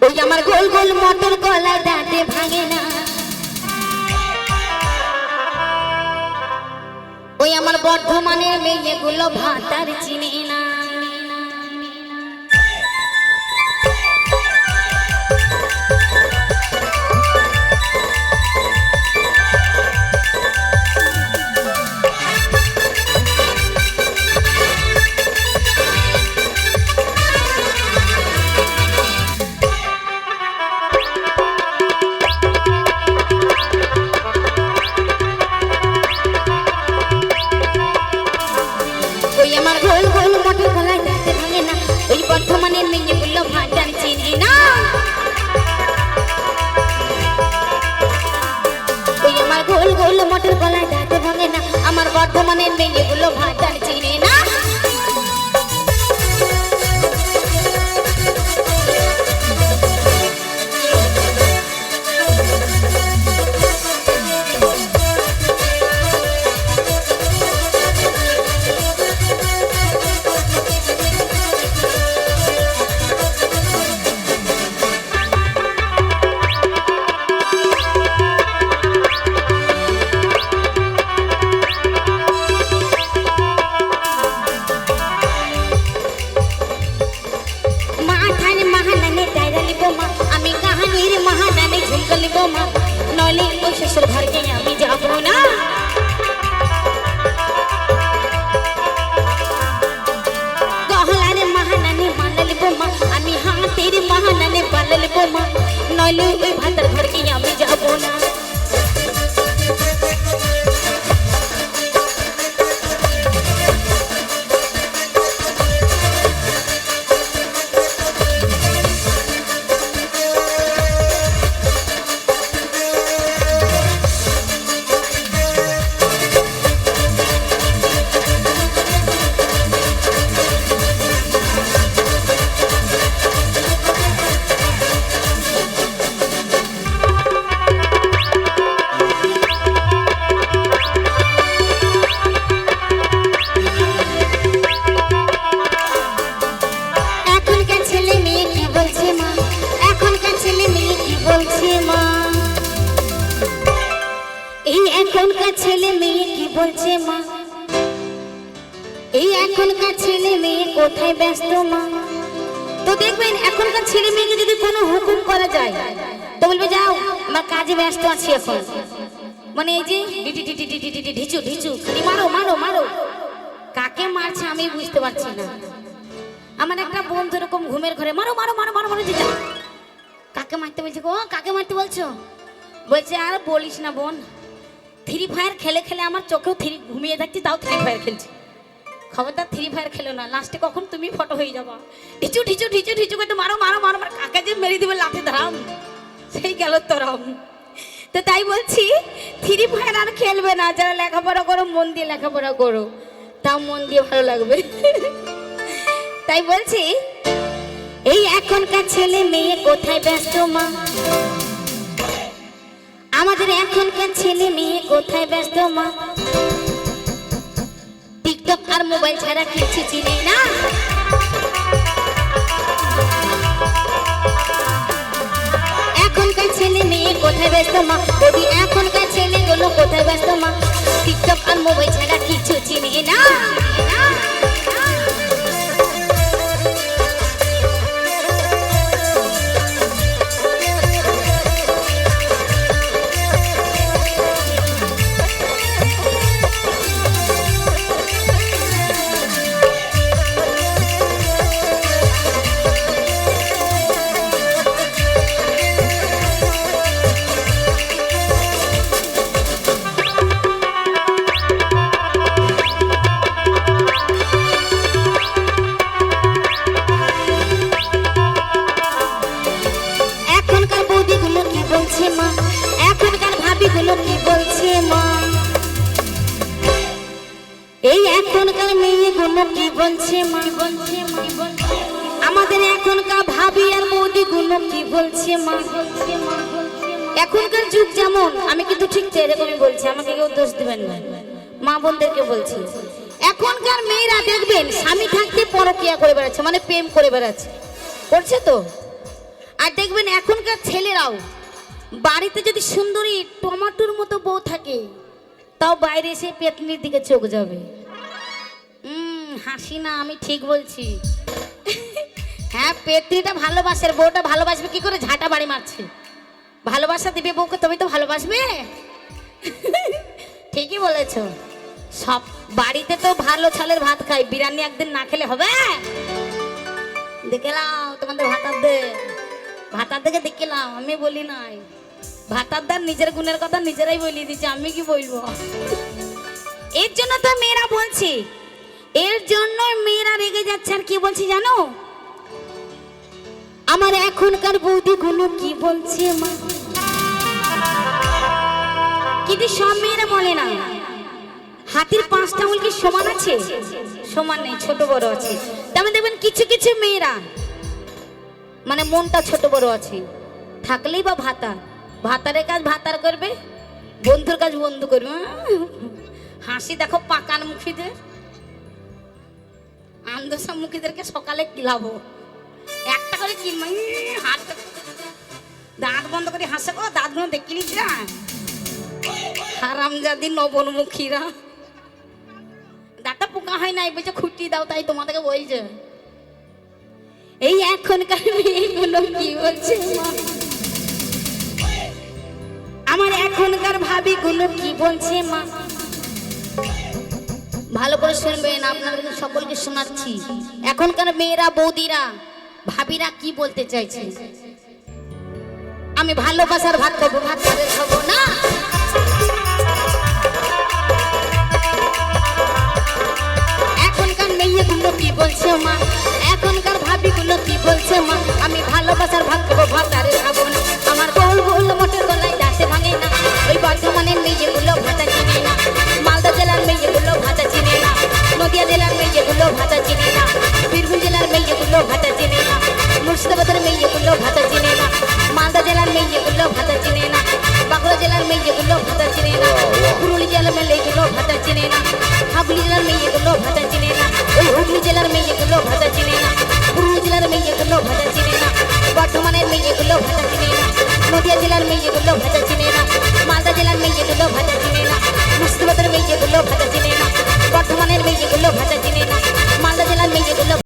ওই আমার গোল গোল মটর গলায় দাঁতে ভাঙে না, ওই আমার বর্ধমানের মেয়েগুলো ভাত আর চিনে না। মটর গলায় দাঁতে ভাঙে না, আমার বর্ধমানের মেয়েগুলো ভাত আর চিনে না। नौले ओ ससुर घर के আমি যাব না। গহলারে মহানানে মানল বোমা আমি হাতের মহানানে বানল বোমা, নইলে ওই ভাতার ঘর के আমি যাব না। এখনকার ছেলে মেয়ে কি বলছে মা, এই এখনকার ছেলে মেয়ে কোথায় ব্যস্ত মা। তো দেখবেন এখনকার ছেলে মেয়েকে যদি কোনো হুকুম করা যায় তো বলবে যাও আমার কাজে ব্যস্ত আছি এখন, মানে এই যে ঢিচু ঢিচু খালি মারো মারো মারো, কাকে মারছে আমি বুঝতে পারছি না। আমার একটা বন্ধু এরকম ঘুমের ঘরে মারো মারো মারো মারো মারো দিদা, কাকে মারতে বলছে গো, কাকে মারতে বলছো? বলছে আর বলিস না বোন, ফ্রি ফায়ার খেলে খেলে আমার চোখেও ঘুমিয়ে থাকছি, তাও ফ্রি ফায়ার খেলছি। খবরদার ফ্রি ফায়ার খেলো না, লাস্টে কখন তুমি ফটো হয়ে যাবা। ঢিচু ঢিচু ঢিচু ঢিচু করতে মারো মারো মারো মারো, কাকে যে মেরে দিবে লাঠি ধরাম, সেই গেল তোরাম। তো তাই বলছি ফ্রি ফায়ার আর খেলবে না, যারা লেখাপড়া করো মন দিয়ে লেখাপড়া করো, তাও মন দিয়ে ভালো লাগবে। তাই বলছি এই এখনকার ছেলে মেয়ে কোথায় ব্যস্ত মা, আমাদের এখনকার ছেলে মেয়ে কোথায় ব্যস্ত মা। টিকটক আর মোবাইল ছাড়া কিছু চিনি না। এখনকার ছেলে মেয়ে কোথায় ব্যস্ত মা, যদি এখনকার ছেলেগুলো কোথায় ব্যস্ত মা, টিকটক আর মোবাইল ছাড়া কিছু চিনি না। এখনকার ভাবিগুলো কি বলছে মা, এই এখনকার মেয়েগুলো কি বলছে মা, আমাদের এখনকার ভাবি আর বৌদিগুলো কি বলছে মা। এখনকার যুগ যেমন, আমি কিন্তু ঠিক এরকমই বলছি, আমাকে কেউ দোষ দিবেন না, মা বোনদেরকে বলছি। এখনকার মেয়েরা দেখবেন স্বামী থাকতে পরকিয়া করে বেড়াচ্ছে, মানে প্রেম করে বেড়াচ্ছে, করছে তো। আর দেখবেন এখনকার ছেলেরাও বাড়িতে যদি সুন্দরী টমাটোর মতো বউ থাকে, তাও বাইরে এসে পেতনির দিকে চোখ যাবে। হাসি না, আমি ঠিক বলছি। হ্যাঁ, পেতনিটা ভালোবাসার, বউটা ভালোবাসবে কি করে? ঝাঁটা বাড়ি মারছে। ভালোবাসা দিবে বউকে, তুমি তো ভালোবাসবে। ঠিকই বলেছো। সব বাড়িতে তো ভালো ছালের ভাত খাই, বিরিয়ানি একদিন না খেলে হবে? দেখলাম তোমাদের ভাতার দেখে দেখলাম, আমি বলি নাই। ভাতারদার নিজের গুণের কথা নিজেরাই বলি দিচ্ছে, আমি কি বলবো? এর জন্য তো মেয়েরা বলছি, এর জন্য মেয়েরা রেগে যাচ্ছে। আর কি বলছি জানো? আমার এখনকার বৌদি গুলো কি বলছে মা, কিন্তু সব মেয়েরা বলে না। হাতির 5টা আঙুল কি সমান আছে? সমান নেই, ছোট বড় আছে। তেমন দেখবেন কিছু কিছু মেয়েরা মানে মনটা ছোট বড় আছে, থাকলেই বা ভাতারের কাজ ভাতার করবে, বন্ধুর কাজ বন্ধু করবে। হাসি দেখো পাকান মুখীদের, আন্দোসা মুখীদেরকে সকালে কিলাবো একটা করে কিনবো, হাত দাঁত বন্ধ করে হাসে গো, দাঁতগুলো দেখিলি যা হারামজাদি নবনমুখীরা। দাঁতটা পোকা হয় নাই বলছে খুঁটি দাও, তাই তোমাদেরকে বলছে। এই এখনকার মেয়েগুলো কি বলছে মা, আমার এখনকার ভাবিগুলো কি বলছে মা, ভালো করে শুনবেন, আপনাদের সকলকে শোনাচ্ছি। এখনকার মেয়েরা, বৌদিরা, ভাবিরা কি বলতে চাইছে। আমি ভালোবাসার ভাত খাবো, ভাত খাবো না। এখনকার মেয়েগুলো কি বলছে মা, এখনকার ভাবিগুলো কি বলছে মা, আমি ভালোবাসার ভাত খাবো, ভাত খাবো না। আমার গোল গোল মোটর গলায় দাঁতে ভাঙে না। ওই বর্ধমানের মেয়েগুলো ভাতা চিনে না, মালদা জেলার মেয়েগুলো ভাতা চিনে না, নদিয়া জেলার মেয়েগুলো ভাতা চিনে না, বীরভূম জেলার মেয়েগুলো ভাতা চিনে না, মুর্শিদাবাদের মেয়েগুলো ভাতা চিনে না, মালদা জেলার মেয়েগুলো ভাতা চিনে না, বাঁকুড়া জেলার মেয়েগুলো ভাতা চিনে না, পুরুলিয়া জেলার মেয়েগুলো ভাতা চিনে না, হাবলি জেলার মেয়েগুলো ভাতা চিনে না, ওই হুগলি জেলার মেয়েগুলো ভাতা চিনে না, পুরুলিয়া জেলার মেয়েগুলো ভাতা চিনে না, বর্ধমানের মেয়েগুলো ভাতা চিনে না, নদিয়া জেলার মেয়েগুলো ভাতা চিনে না, মালদা জেলার মেয়েগুলো ভাতা চিনে না, মুর্শিদাবাদের মেয়েগুলো ভাতা চিনে না, বর্ধমানের মেয়েগুলো ভাতা চিনে